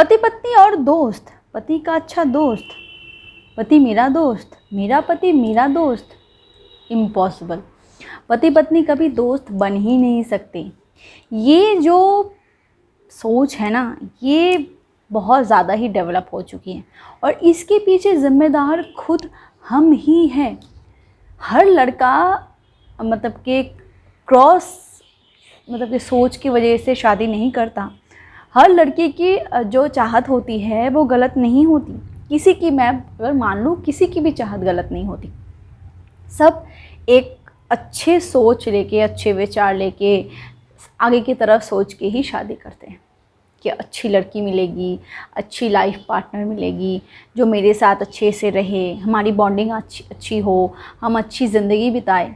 पति पत्नी और दोस्त, पति का अच्छा दोस्त, पति मेरा दोस्त, मेरा पति मेरा दोस्त, इम्पॉसिबल। पति पत्नी कभी दोस्त बन ही नहीं सकते। ये जो सोच है ना, ये बहुत ज़्यादा ही डेवलप हो चुकी है और इसके पीछे ज़िम्मेदार खुद हम ही हैं। हर लड़का मतलब कि क्रॉस मतलब कि सोच की वजह से शादी नहीं करता। हर लड़की की जो चाहत होती है वो गलत नहीं होती। किसी की, मैं अगर मान लूँ, किसी की भी चाहत गलत नहीं होती। सब एक अच्छे सोच लेके, अच्छे विचार लेके, आगे की तरफ सोच के ही शादी करते हैं कि अच्छी लड़की मिलेगी, अच्छी लाइफ पार्टनर मिलेगी जो मेरे साथ अच्छे से रहे, हमारी बॉन्डिंग अच्छी हो, हम अच्छी ज़िंदगी बिताएं।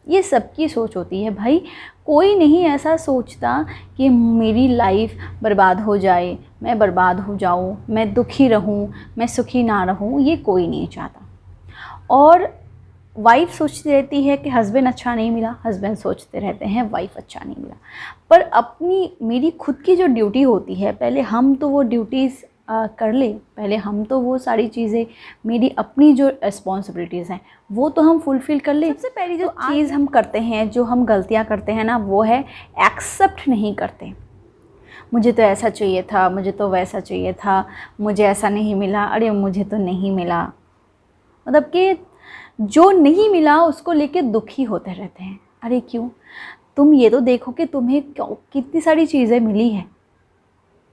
ये सबकी सोच होती है भाई। कोई नहीं ऐसा सोचता कि मेरी लाइफ बर्बाद हो जाए, मैं बर्बाद हो जाऊं, मैं दुखी रहूं, मैं सुखी ना रहूं, ये कोई नहीं चाहता। और वाइफ सोचती रहती है कि हस्बैंड अच्छा नहीं मिला, हस्बैंड सोचते रहते हैं वाइफ अच्छा नहीं मिला। पर अपनी मेरी खुद की जो ड्यूटी होती है, पहले हम तो वो ड्यूटीज़ कर ले, पहले हम तो वो सारी चीज़ें, मेरी अपनी जो रिस्पॉन्सिबिलिटीज़ हैं वो तो हम फुलफ़िल कर ले। सबसे पहली जो चीज़ हम करते हैं, जो हम गलतियाँ करते हैं ना, वो है एक्सेप्ट नहीं करते। मुझे तो ऐसा चाहिए था, मुझे तो वैसा चाहिए था, मुझे ऐसा नहीं मिला, अरे मुझे तो नहीं मिला। मतलब कि जो नहीं मिला उसको लेके दुखी होते रहते हैं। अरे क्यों? तुम ये तो देखो कि तुम्हें कितनी सारी चीज़ें मिली हैं।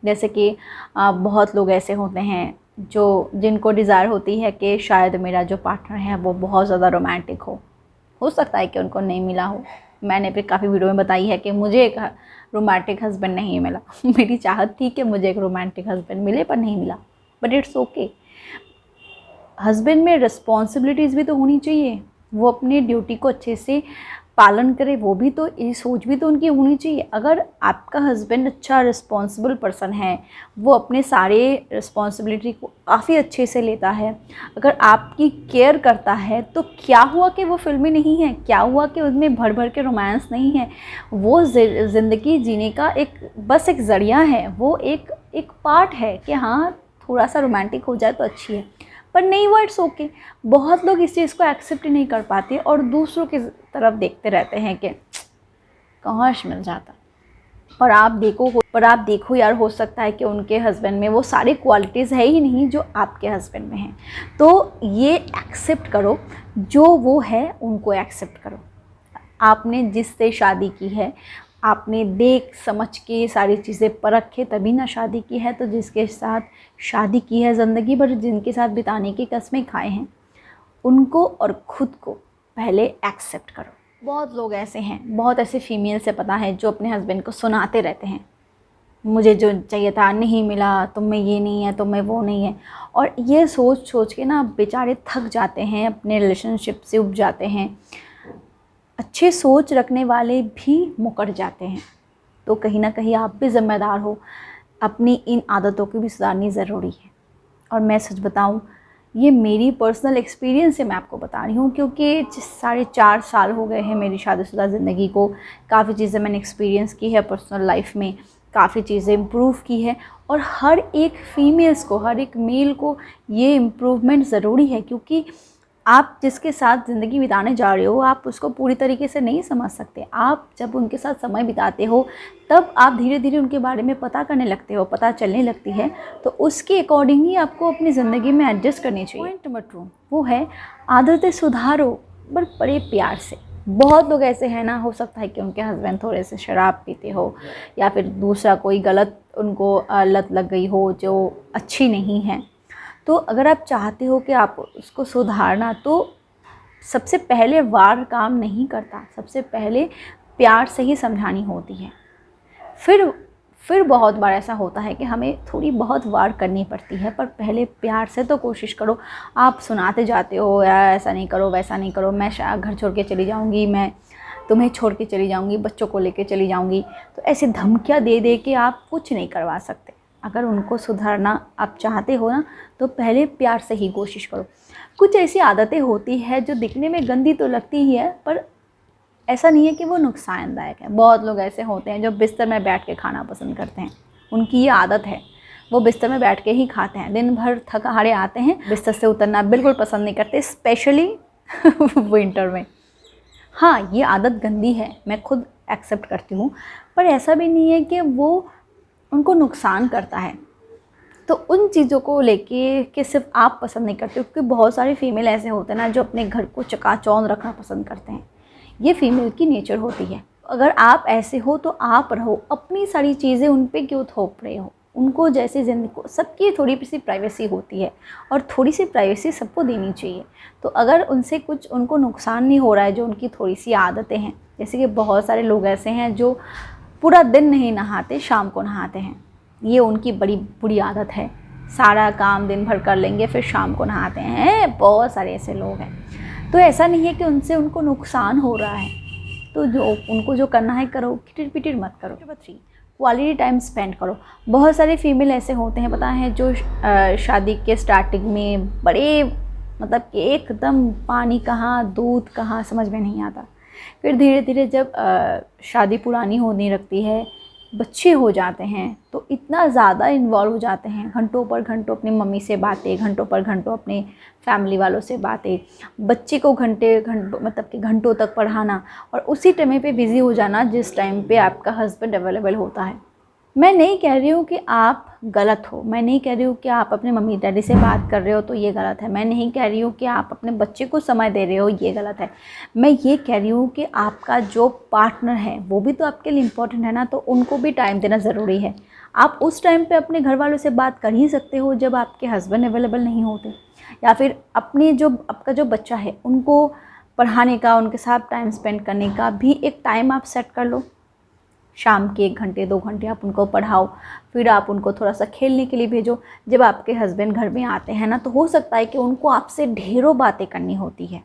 जैसे कि बहुत लोग ऐसे होते हैं जिनको डिज़ायर होती है कि शायद मेरा जो पार्टनर है वो बहुत ज़्यादा रोमांटिक हो सकता है कि उनको नहीं मिला हो। मैंने भी काफ़ी वीडियो में बताई है कि मुझे एक रोमांटिक हस्बैंड नहीं मिला। मेरी चाहत थी कि मुझे एक रोमांटिक हस्बैंड मिले पर नहीं मिला, बट इट्स ओके। हस्बैंड में रिस्पॉन्सिबिलिटीज़ भी तो होनी चाहिए, वो अपनी ड्यूटी को अच्छे से पालन करे, वो भी तो, ये सोच भी तो उनकी होनी चाहिए। अगर आपका हस्बैंड अच्छा रिस्पॉन्सिबल पर्सन है, वो अपने सारे रिस्पॉन्सिबिलिटी को काफ़ी अच्छे से लेता है, अगर आपकी केयर करता है, तो क्या हुआ कि वो फिल्मी नहीं है? क्या हुआ कि उसमें भर भर के रोमांस नहीं है? वो ज़िंदगी जीने का बस एक ज़रिया है, वो एक पार्ट है कि हाँ थोड़ा सा रोमांटिक हो जाए तो अच्छी है, पर नहीं, वो इट्स ओके। बहुत लोग इस चीज़ को एक्सेप्ट ही नहीं कर पाते और दूसरों की तरफ देखते रहते हैं कि काश मिल जाता। और आप देखो यार, हो सकता है कि उनके हस्बैंड में वो सारी क्वालिटीज़ है ही नहीं जो आपके हस्बैंड में हैं। तो ये एक्सेप्ट करो, जो वो है उनको एक्सेप्ट करो। आपने जिससे शादी की है, आपने देख समझ के सारी चीज़ें परख के तभी ना शादी की है। तो जिसके साथ शादी की है, ज़िंदगी भर जिनके साथ बिताने की कस्में खाए हैं, उनको और ख़ुद को पहले एक्सेप्ट करो। बहुत लोग ऐसे हैं, बहुत ऐसे फीमेल से पता है जो अपने हस्बैंड को सुनाते रहते हैं, मुझे जो चाहिए था नहीं मिला, तुम में ये नहीं है, तुम में वो नहीं है। और ये सोच सोच के ना बेचारे थक जाते हैं, अपने रिलेशनशिप से उब जाते हैं। अच्छे सोच रखने वाले भी मुकर जाते हैं। तो कहीं ना कहीं आप भी ज़िम्मेदार हो, अपनी इन आदतों की भी सुधारनी ज़रूरी है। और मैं सच बताऊं, ये मेरी पर्सनल एक्सपीरियंस से मैं आपको बता रही हूँ, क्योंकि 4.5 साल हो गए हैं मेरी शादीशुदा ज़िंदगी को। काफ़ी चीज़ें मैंने एक्सपीरियंस की है पर्सनल लाइफ में, काफ़ी चीज़ें इम्प्रूव की है। और हर एक फीमेल्स को, हर एक मेल को ये इम्प्रूवमेंट ज़रूरी है, क्योंकि आप जिसके साथ ज़िंदगी बिताने जा रहे हो, आप उसको पूरी तरीके से नहीं समझ सकते। आप जब उनके साथ समय बिताते हो, तब आप धीरे धीरे उनके बारे में पता करने लगते हो, पता चलने लगती है। तो उसके अकॉर्डिंग ही आपको अपनी ज़िंदगी में एडजस्ट करनी चाहिए। पॉइंट नंबर 2 वो है आदतें सुधारो, पर बड़े प्यार से। बहुत लोग ऐसे हैं ना, हो सकता है कि उनके हस्बैंड थोड़े से शराब पीते हो, या फिर दूसरा कोई गलत उनको लत लग गई हो जो अच्छी नहीं है। तो अगर आप चाहते हो कि आप उसको सुधारना, तो सबसे पहले वार काम नहीं करता, सबसे पहले प्यार से ही समझानी होती है। फिर बहुत बार ऐसा होता है कि हमें थोड़ी बहुत वार करनी पड़ती है, पर पहले प्यार से तो कोशिश करो। आप सुनाते जाते हो, यार ऐसा नहीं करो, वैसा नहीं करो, मैं घर छोड़ के चली जाऊंगी, मैं तुम्हें छोड़ के चली जाऊंगी, बच्चों को लेके चली जाऊंगी। तो ऐसे धमकियां दे दे के आप कुछ नहीं करवा सकते। अगर उनको सुधारना आप चाहते हो ना, तो पहले प्यार से ही कोशिश करो। कुछ ऐसी आदतें होती है जो दिखने में गंदी तो लगती ही है, पर ऐसा नहीं है कि वो नुकसानदायक है। बहुत लोग ऐसे होते हैं जो बिस्तर में बैठ के खाना पसंद करते हैं, उनकी ये आदत है। वो बिस्तर में बैठ के ही खाते हैं, दिन भर थक हारे आते हैं, बिस्तर से उतरना बिल्कुल पसंद नहीं करते, स्पेशली विंटर में। हाँ, ये आदत गंदी है, मैं खुद एक्सेप्ट करती हूँ, पर ऐसा भी नहीं है कि वो उनको नुकसान करता है। तो उन चीज़ों को लेके कि सिर्फ आप पसंद नहीं करते, क्योंकि बहुत सारे फीमेल ऐसे होते हैं ना जो अपने घर को चकाचौंध रखना पसंद करते हैं। ये फीमेल की नेचर होती है। अगर आप ऐसे हो तो आप रहो, अपनी सारी चीज़ें उन पे क्यों थोप रहे हो। उनको जैसे ज़िंदगी को, सबकी थोड़ी सी प्राइवेसी होती है और थोड़ी सी प्राइवेसी सबको देनी चाहिए। तो अगर उनसे कुछ उनको नुकसान नहीं हो रहा है, जो उनकी थोड़ी सी आदतें हैं, जैसे कि बहुत सारे लोग ऐसे हैं जो पूरा दिन नहीं नहाते, शाम को नहाते हैं, ये उनकी बड़ी बुरी आदत है। सारा काम दिन भर कर लेंगे, फिर शाम को नहाते हैं, बहुत सारे ऐसे लोग हैं। तो ऐसा नहीं है कि उनसे उनको नुकसान हो रहा है, तो उनको जो करना है करो, किटिर पिटिर मत करो। नंबर 3, क्वालिटी टाइम स्पेंड करो। बहुत सारे फीमेल ऐसे होते हैं, पता है, जो शादी के स्टार्टिंग में बड़े मतलब कि एकदम पानी कहाँ दूध कहाँ समझ में नहीं आता। फिर धीरे धीरे जब शादी पुरानी होने लगती है, बच्चे हो जाते हैं, तो इतना ज़्यादा इन्वॉल्व हो जाते हैं, घंटों पर घंटों अपनी मम्मी से बातें, घंटों पर घंटों अपने फैमिली वालों से बातें, बच्चे को घंटों मतलब कि घंटों तक पढ़ाना, और उसी टाइम पे बिज़ी हो जाना जिस टाइम पे आपका हस्बैंड अवेलेबल होता है। मैं नहीं कह रही हूँ कि आप गलत हो, मैं नहीं कह रही हूँ कि आप अपने मम्मी डैडी से बात कर रहे हो तो ये गलत है, मैं नहीं कह रही हूँ कि आप अपने बच्चे को समय दे रहे हो ये गलत है। मैं ये कह रही हूँ कि आपका जो पार्टनर है वो भी तो आपके लिए इम्पोर्टेंट है ना, तो उनको भी टाइम देना ज़रूरी है। आप उस टाइम पे अपने घर वालों से बात कर ही सकते हो जब आपके हस्बैंड अवेलेबल नहीं होते, या फिर अपने जो आपका जो बच्चा है उनको पढ़ाने का, उनके साथ टाइम स्पेंड करने का भी एक टाइम आप सेट कर लो। शाम के 1 घंटे 2 घंटे आप उनको पढ़ाओ, फिर आप उनको थोड़ा सा खेलने के लिए भेजो। जब आपके हस्बैंड घर में आते हैं ना, तो हो सकता है कि उनको आपसे ढेरों बातें करनी होती है,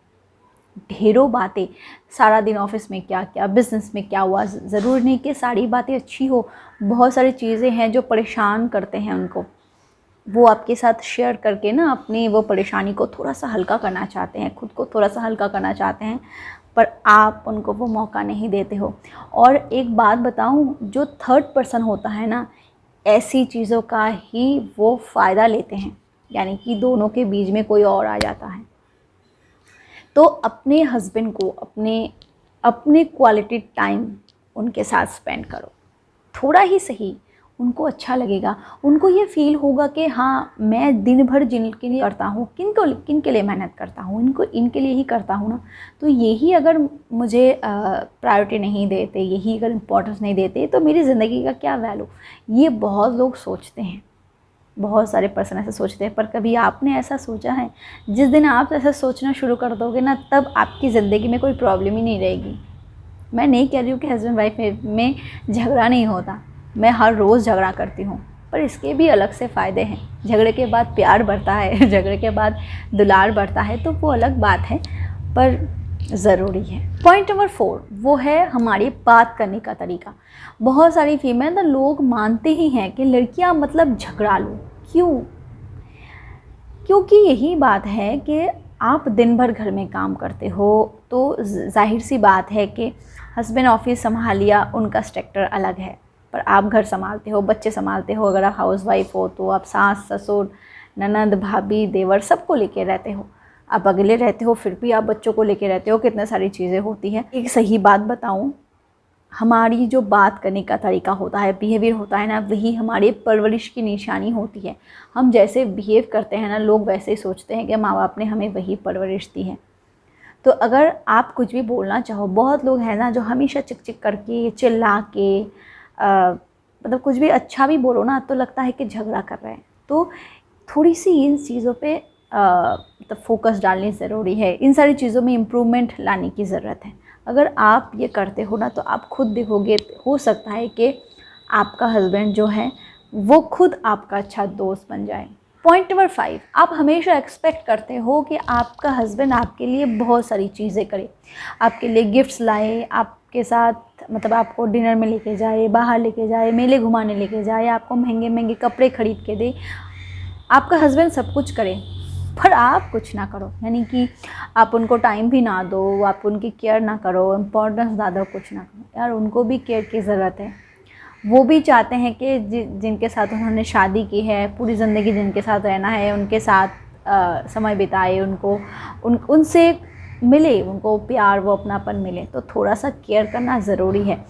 ढेरों बातें। सारा दिन ऑफिस में क्या क्या, बिज़नेस में क्या हुआ, ज़रूर नहीं कि सारी बातें अच्छी हो, बहुत सारी चीज़ें हैं जो परेशान करते हैं उनको। वो आपके साथ शेयर करके ना अपनी वो परेशानी को थोड़ा सा हल्का करना चाहते हैं, खुद को थोड़ा सा हल्का करना चाहते हैं, पर आप उनको वो मौका नहीं देते हो। और एक बात बताऊं, जो थर्ड पर्सन होता है ना, ऐसी चीज़ों का ही वो फ़ायदा लेते हैं, यानी कि दोनों के बीच में कोई और आ जाता है। तो अपने हस्बैंड को अपने क्वालिटी टाइम उनके साथ स्पेंड करो, थोड़ा ही सही, उनको अच्छा लगेगा। उनको ये फील होगा कि हाँ, मैं दिन भर जिनके लिए करता हूँ, किन के लिए मेहनत करता हूँ, इनके लिए ही करता हूँ ना, तो यही अगर मुझे प्रायोरिटी नहीं देते, यही अगर इम्पोर्टेंस नहीं देते, तो मेरी ज़िंदगी का क्या वैल्यू। ये बहुत लोग सोचते हैं, बहुत सारे पर्सन ऐसे सोचते हैं, पर कभी आपने ऐसा सोचा है? जिस दिन आप ऐसा सोचना शुरू कर दोगे ना, तब आपकी ज़िंदगी में कोई प्रॉब्लम ही नहीं रहेगी। मैं नहीं कह रही हूँ कि हस्बैंड वाइफ में झगड़ा नहीं होता, मैं हर रोज़ झगड़ा करती हूँ, पर इसके भी अलग से फ़ायदे हैं। झगड़े के बाद प्यार बढ़ता है, झगड़े के बाद दुलार बढ़ता है, तो वो अलग बात है, पर ज़रूरी है। पॉइंट नंबर 4 वो है हमारी बात करने का तरीका। बहुत सारी फीमेल ना, लोग मानते ही हैं कि लड़कियां मतलब झगड़ालू। क्यों? क्योंकि यही बात है कि आप दिन भर घर में काम करते हो, तो जाहिर सी बात है कि हस्बैंड ऑफिस संभाल लिया, उनका स्ट्रक्चर अलग है, पर आप घर संभालते हो, बच्चे संभालते हो। अगर आप हाउस वाइफ हो तो आप सास ससुर ननद भाभी देवर सबको लेके रहते हो। आप अकेले रहते हो फिर भी आप बच्चों को लेके रहते हो, कितने सारी चीज़ें होती हैं। एक सही बात बताऊँ, हमारी जो बात करने का तरीका होता है, बिहेवियर होता है ना, वही हमारे परवरिश की निशानी होती है। हम जैसे बिहेव करते हैं ना, लोग वैसे ही सोचते हैं कि माँ बाप ने हमें वही परवरिश दी है। तो अगर आप कुछ भी बोलना चाहो, बहुत लोग हैं ना जो हमेशा चिक चिक करके, चिल्ला के, मतलब कुछ भी अच्छा भी बोलो ना तो लगता है कि झगड़ा कर रहे हैं। तो थोड़ी सी इन चीज़ों पे मतलब फोकस डालनी ज़रूरी है, इन सारी चीज़ों में इम्प्रूवमेंट लाने की ज़रूरत है। अगर आप ये करते हो ना, तो आप खुद देखोगे, हो सकता है कि आपका हस्बैंड जो है वो खुद आपका अच्छा दोस्त बन जाए। पॉइंट नंबर 5, आप हमेशा एक्सपेक्ट करते हो कि आपका हस्बैंड आपके लिए बहुत सारी चीज़ें करे, आपके लिए गिफ्ट्स लाए, आपके साथ मतलब आपको डिनर में लेके जाए, बाहर लेके जाए, मेले घुमाने लेके जाए, आपको महंगे महंगे कपड़े खरीद के दे। आपका हस्बैंड सब कुछ करे, पर आप कुछ ना करो, यानी कि आप उनको टाइम भी ना दो, आप उनकी केयर ना करो, इम्पोर्टेंस ना दो, कुछ ना करो। यार, उनको भी केयर की ज़रूरत है, वो भी चाहते हैं कि जिनके साथ उन्होंने शादी की है, पूरी ज़िंदगी जिनके साथ रहना है, उनके साथ समय बिताए, उनसे मिले, उनको प्यार वो अपनापन मिले। तो थोड़ा सा केयर करना ज़रूरी है।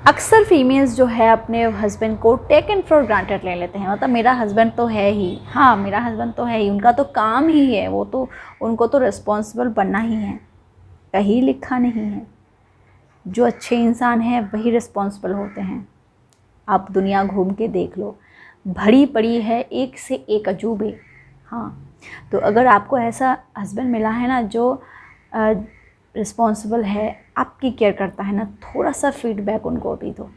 अक्सर फीमेल्स जो है अपने हस्बैंड को टेकन फॉर ग्रांटेड ले लेते हैं, मतलब मेरा हस्बैंड तो है ही, हाँ मेरा हस्बैंड तो है ही, उनका तो काम ही है, वो तो उनको तो रिस्पॉन्सिबल बनना ही है। कहीं लिखा नहीं है जो अच्छे इंसान हैं वही रिस्पॉन्सिबल होते हैं। आप दुनिया घूम के देख लो, भरी पड़ी है एक से एक अजूबे। हाँ, तो अगर आपको ऐसा हस्बैंड मिला है ना जो रिस्पॉन्सिबल है, आपकी केयर करता है ना, थोड़ा सा फीडबैक उनको भी दो,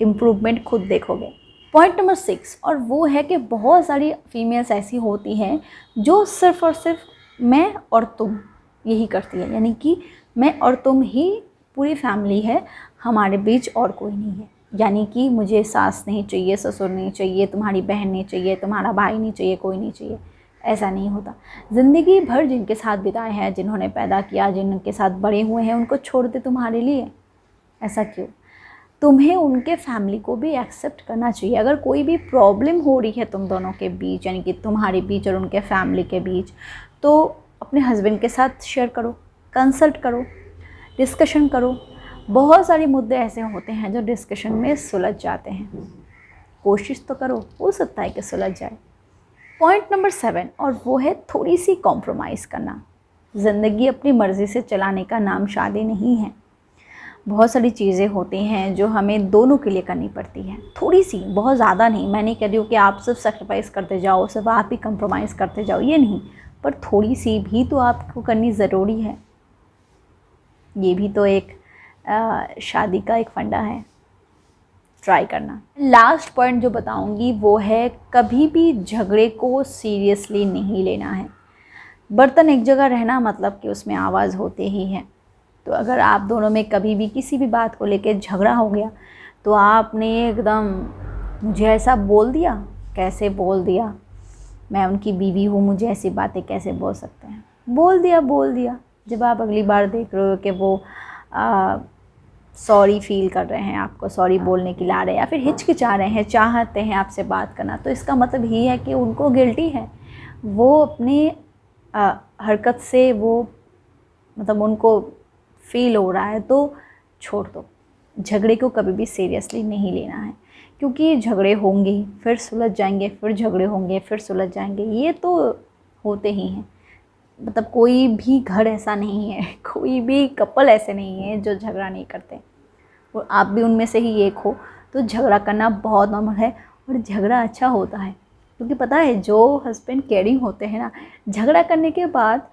इम्प्रूवमेंट खुद देखोगे। पॉइंट नंबर 6, और वो है कि बहुत सारी फीमेल्स ऐसी होती हैं जो सिर्फ़ और सिर्फ मैं और तुम यही करती है, यानी कि मैं और तुम ही पूरी फैमिली है, हमारे बीच और कोई नहीं है। यानी कि मुझे सास नहीं चाहिए, ससुर नहीं चाहिए, तुम्हारी बहन नहीं चाहिए, तुम्हारा भाई नहीं चाहिए, कोई नहीं चाहिए। ऐसा नहीं होता। ज़िंदगी भर जिनके साथ बिताए हैं, जिन्होंने पैदा किया, जिनके साथ बड़े हुए हैं, उनको छोड़ दे तुम्हारे लिए? ऐसा क्यों? तुम्हें उनके फैमिली को भी एक्सेप्ट करना चाहिए। अगर कोई भी प्रॉब्लम हो रही है तुम दोनों के बीच, यानी कि तुम्हारे बीच और उनके फैमिली के बीच, तो अपने हस्बैंड के साथ शेयर करो, कंसल्ट करो, डिस्कशन करो। बहुत सारे मुद्दे ऐसे होते हैं जो डिस्कशन में सुलझ जाते हैं। कोशिश तो करो, हो सकता है कि सुलझ जाए। पॉइंट नंबर 7, और वो है थोड़ी सी कॉम्प्रोमाइज़ करना। ज़िंदगी अपनी मर्ज़ी से चलाने का नाम शादी नहीं है। बहुत सारी चीज़ें होती हैं जो हमें दोनों के लिए करनी पड़ती हैं, थोड़ी सी, बहुत ज़्यादा नहीं। मैं नहीं कह रही हूँ कि आप सिर्फ सेक्रीफाइस करते जाओ, सिर्फ आप ही कॉम्प्रोमाइज़ करते जाओ, ये नहीं, पर थोड़ी सी भी तो आपको करनी ज़रूरी है। ये भी तो एक शादी का एक फंडा है, ट्राई करना। लास्ट पॉइंट जो बताऊंगी वो है, कभी भी झगड़े को सीरियसली नहीं लेना है। बर्तन एक जगह रहना मतलब कि उसमें आवाज़ होते ही है। तो अगर आप दोनों में कभी भी किसी भी बात को लेकर झगड़ा हो गया, तो आपने एकदम मुझे ऐसा बोल दिया, कैसे बोल दिया, मैं उनकी बीवी हूँ, मुझे ऐसी बातें कैसे बोल सकते हैं, बोल दिया। जब आप अगली बार देख रहे हो कि वो सॉरी फील कर रहे हैं, आपको सॉरी बोलने के लिए आ रहे हैं, या फिर हिचकिचा रहे हैं, चाहते हैं आपसे बात करना, तो इसका मतलब ये है कि उनको गिल्टी है, वो अपनी हरकत से वो मतलब उनको फील हो रहा है, तो छोड़ दो। झगड़े को कभी भी सीरियसली नहीं लेना है, क्योंकि झगड़े होंगे, फिर सुलझ जाएंगे, फिर झगड़े होंगे, फिर सुलझ जाएंगे, ये तो होते ही हैं। मतलब कोई भी घर ऐसा नहीं है, कोई भी कपल ऐसे नहीं है जो झगड़ा नहीं करते, और आप भी उनमें से ही एक हो। तो झगड़ा करना बहुत नॉर्मल है, और झगड़ा अच्छा होता है, क्योंकि पता है जो हस्बैंड केयरिंग होते हैं ना, झगड़ा करने के बाद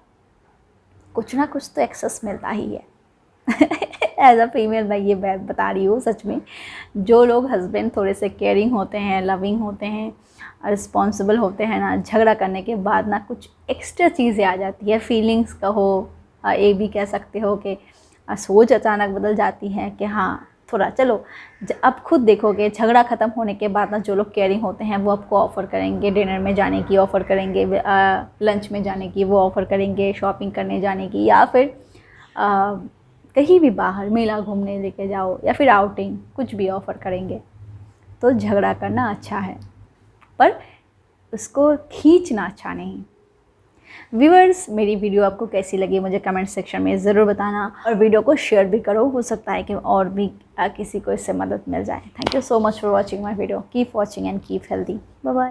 कुछ ना कुछ तो एक्सेस मिलता ही है। एज अ फीमेल मैं ये बात बता रही हूँ, सच में जो लोग हस्बैंड थोड़े से केयरिंग होते हैं, लविंग होते हैं, रिस्पॉन्सिबल होते हैं ना, झगड़ा करने के बाद ना कुछ एक्स्ट्रा चीज़ें आ जाती है, फीलिंग्स कहो, ये भी कह सकते हो कि सोच अचानक बदल जाती है कि हाँ थोड़ा चलो। अब खुद देखोगे झगड़ा ख़त्म होने के बाद ना जो लोग केयरिंग होते हैं वो आपको ऑफ़र करेंगे, डिनर में जाने की ऑफ़र करेंगे, लंच में जाने की वो ऑफ़र करेंगे, शॉपिंग करने जाने की, या फिर कहीं भी बाहर मेला घूमने लेके जाओ, या फिर आउटिंग, कुछ भी ऑफ़र करेंगे। तो झगड़ा करना अच्छा है, पर उसको खींचना अच्छा नहीं। व्यूअर्स, मेरी वीडियो आपको कैसी लगी मुझे कमेंट सेक्शन में ज़रूर बताना, और वीडियो को शेयर भी करो, हो सकता है कि और भी किसी को इससे मदद मिल जाए। Thank you so much for watching my video. Keep watching and keep healthy. Bye bye.